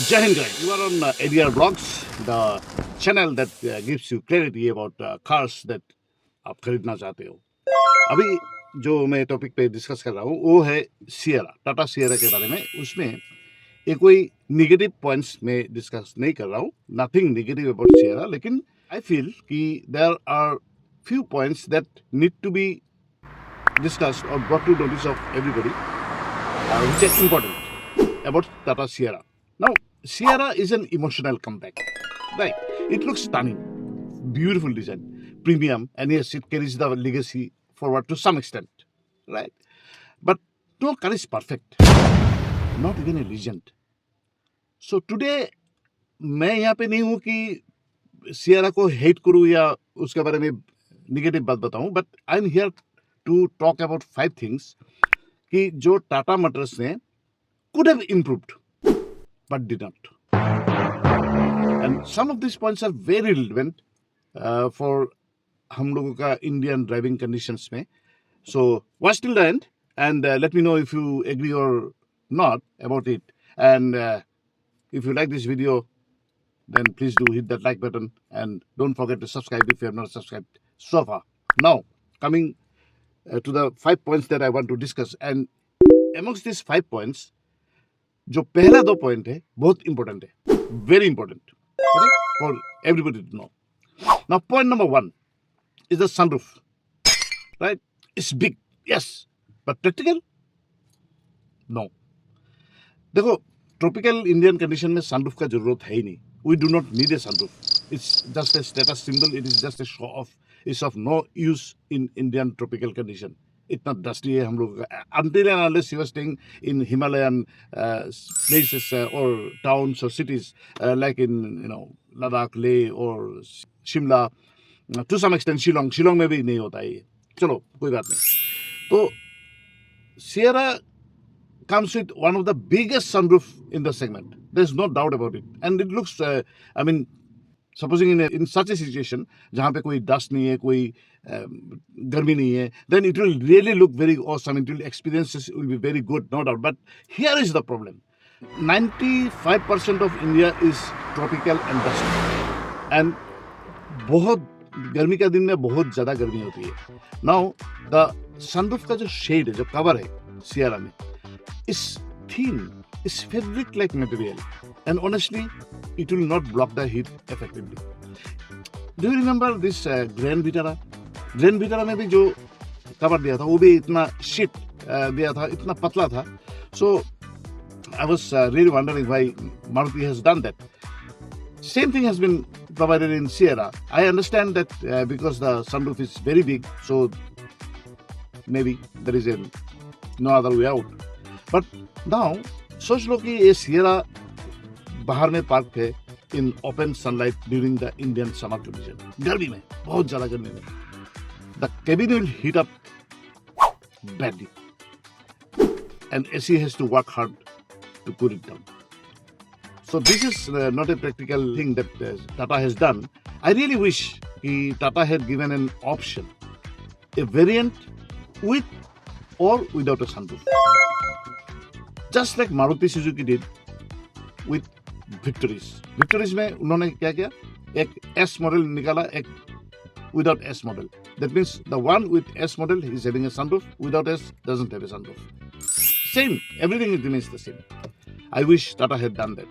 Jai Hind guys, you are on ADR Blogs, the channel that gives you clarity about cars that आप खरीदना चाहते हो। अभी जो मैं टॉपिक पे डिस्कस कर रहा हूँ वो है सियरा, टाटा सियरा के बारे में। उसमें ये कोई निगेटिव पॉइंट्स में डिस्कस नहीं कर रहा हूँ, नथिंग निगेटिव अबाउट सियरा, लेकिन आई फील कि there are few points that need to be discussed or brought to notice of everybody, which are important about Tata Sierra. Now, Sierra is an emotional comeback, right? It looks stunning, beautiful design, premium, and yes, it carries the legacy forward to some extent, right? But no car is perfect, not even a legend. So today, मैं यहाँ पे नहीं हूँ कि Sierra को hate करूँ या उसके बारे में निगेटिव बात बताऊँ, but I am here to talk about 5 things कि जो टाटा मोटर्स ने could have improved but did not. And some of these points are very relevant for हम लोगों का Indian driving conditions में. So watch till the end and let me know if you agree or not about it. And if you like this video, then please do hit that like button and don't forget to subscribe if you have not subscribed so far. Now, coming to the 5 points that I want to discuss, and amongst these 5 points, जो पहला 2 point है बहुत important है, very important for everybody to know. Now point number 1 is the sunroof, right? It's big, yes, but practical no. देखो, tropical Indian condition में sunroof का जरूरत है ही नहीं. We do not need a sunroof. It's just a status symbol. It is just a show off. It's of no use in Indian tropical condition. इतना dusty है हम लोगों का. Until and unless you are staying in Himalayan places or towns or cities like in Ladakh, Leh or Shimla, to some extent Shillong में भी नहीं होता है ये. चलो कोई बात नहीं. तो Sierra comes with one of the biggest sunroof in the segment. There's no doubt about it, and it looks. I mean, supposing in such a situation जहाँ पे कोई dust नहीं है, कोई गर्मी नहीं है, then it will really look very awesome. It will experiences will be very good, no doubt. But here is the problem: 95% of India is tropical and dusty, and बहुत गर्मी का दिन में बहुत ज़्यादा गर्मी होती है. Now the sunroof का जो shade है, जो cover है Sierra में, is thin, is fabric-like material, and honestly, it will not block the heat effectively. Do you remember this Grand Vitara? Grand Vitara में भी जो कवर दिया था वो भी इतना शीट दिया था, इतना पतला था. So I was really wondering why Maruti has done that. Same thing has been provided in Sierra. I understand that because the sunroof is very big, so maybe there is no other way out. But now सोच लो कि ये Sierra बाहर में park है in open sunlight during the Indian summer condition. गर्मी में, बहुत ज़्यादा गर्मी में. The cabin will heat up badly, and AC has to work hard to cool it down. So this is not a practical thing that Tata has done. I really wish Tata had given an option, a variant with or without a sunroof, just like Maruti Suzuki did with Victories में उन्होंने क्या किया? एक S model निकाला, एक without S model. That means the one with S model is having a sunroof, without S doesn't have a sunroof. Same, everything remains the same. I wish Tata had done that.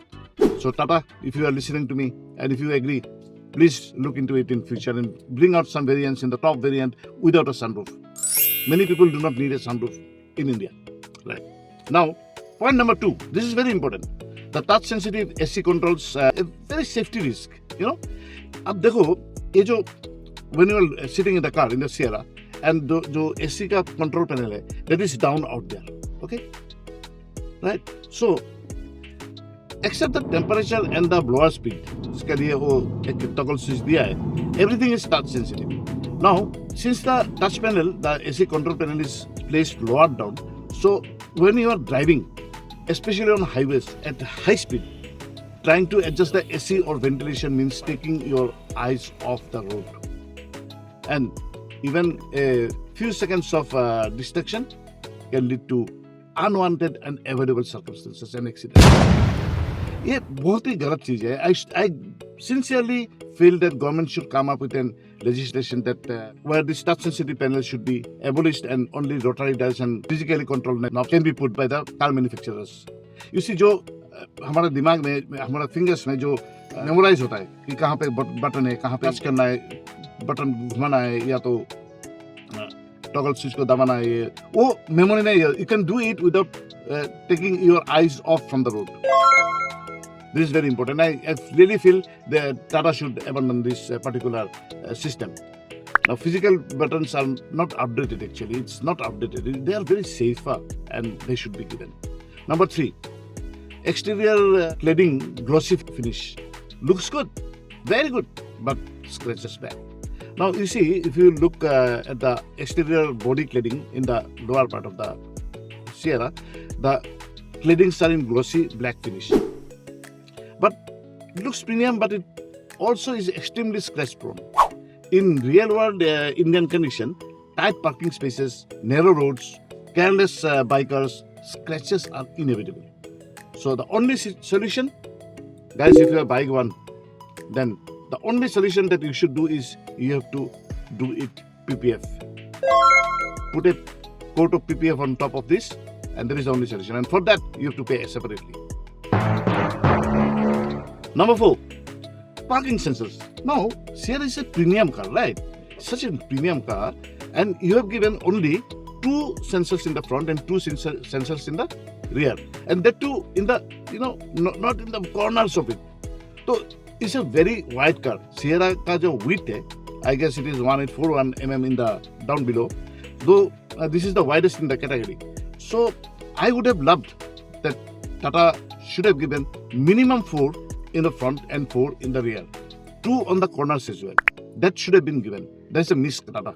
So Tata, if you are listening to me and if you agree, please look into it in future and bring out some variants in the top variant without a sunroof. Many people do not need a sunroof in India. Right. Now, point number 2. This is very important. The touch sensitive AC controls a very safety risk. अब देखो ये जो when you are sitting in the car in the Sierra and जो AC का control panel है, that is down out there, okay, right? So except the temperature and the blower speed, इसके लिए वो एक toggle switch दिया है. Everything is touch sensitive. Now since the touch panel, the AC control panel is placed lower down, so when you are driving, especially on highways at high speed, trying to adjust the AC or ventilation means taking your eyes off the road. And even a few seconds of distraction can lead to unwanted and avoidable circumstances and accidents. ये बहुत ही गलत चीज है. I sincerely feel that government should come up with an legislation that where this touch sensitive panel should be abolished and only rotary dials and physically controlled knobs can be put by the car manufacturers. You see, जो हमारा दिमाग में, हमारा fingers में जो memorise होता है कि कहाँ पे बटन है, कहाँ पे टच करना है, बटन घुमाना है या तो टॉगल स्विच को दबाना है, वो मेमोरी नहीं है. You can do it without taking your eyes off from the road. This is very important. I really feel that Tata should abandon this particular system. Now, physical buttons are not updated actually. It's not updated. They are very safer and they should be given. Number 3, exterior cladding glossy finish. Looks good, very good, but scratches back. Now, you see, if you look at the exterior body cladding in the lower part of the Sierra, the claddings are in glossy black finish. But it looks premium, but it also is extremely scratch prone. In real world Indian condition, tight parking spaces, narrow roads, careless bikers, scratches are inevitable. So the only solution, guys, if you are buying one, then the only solution that you should do is you have to do it PPF. Put a coat of PPF on top of this, and there is the only solution. And for that, you have to pay separately. Number 4, parking sensors. Now, Sierra is a premium car, right? Such a premium car, and you have given only 2 sensors in the front and 2 sensors in the rear, and that too in the not in the corners of it. So it's a very wide car. Sierra का जो width है, I guess it is 1841 mm in the down below. Though this is the widest in the category. So I would have loved that Tata should have given minimum 4 in the front and 4 in the rear, 2 on the corners as well. That should have been given. That's a miss, Tata.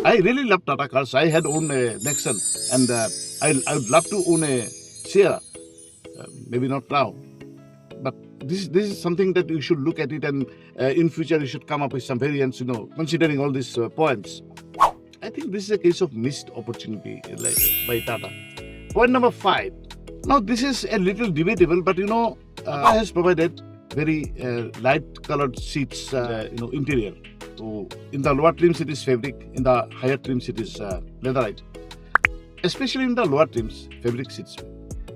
I really love Tata cars. I had owned a Nexon, and I would love to own a Sierra. Maybe not now, but this is something that you should look at it, and in future you should come up with some variants. Considering all these points, I think this is a case of missed opportunity by Tata. Point number 5. Now this is a little debatable, but Tata has provided very light colored seats, interior. So in the lower trims it is fabric, in the higher trims it is leatherite. Especially in the lower trims, fabric seats,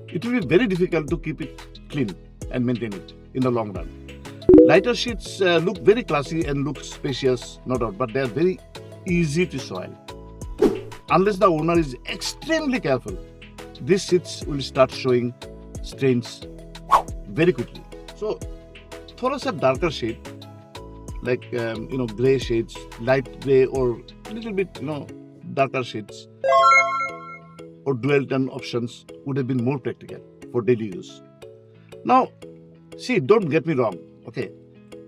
it will be very difficult to keep it clean and maintain it in the long run. Lighter sheets look very classy and look spacious, no doubt, but they are very easy to soil. Unless the owner is extremely careful, these seats will start showing stains very quickly. So, थोड़ा सा darker shade, like gray shades, light gray or little bit darker shades, or dual tone options would have been more practical for daily use. Now, see, don't get me wrong, okay?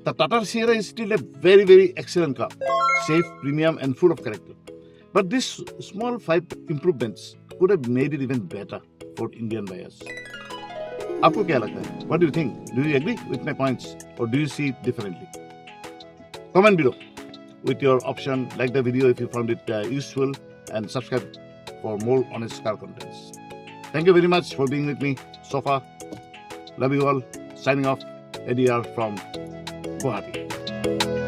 The Tata Sierra is still a very, very excellent car, safe, premium, and full of character. But these small 5 improvements could have made it even better for Indian buyers. आपको क्या लगता है? What do you think? Do you agree with my points, or do you see it differently? Comment below with your option. Like the video if you found it useful, and subscribe for more honest car contents. Thank you very much for being with me so far. Love you all. Signing off, ADR from Guwahati.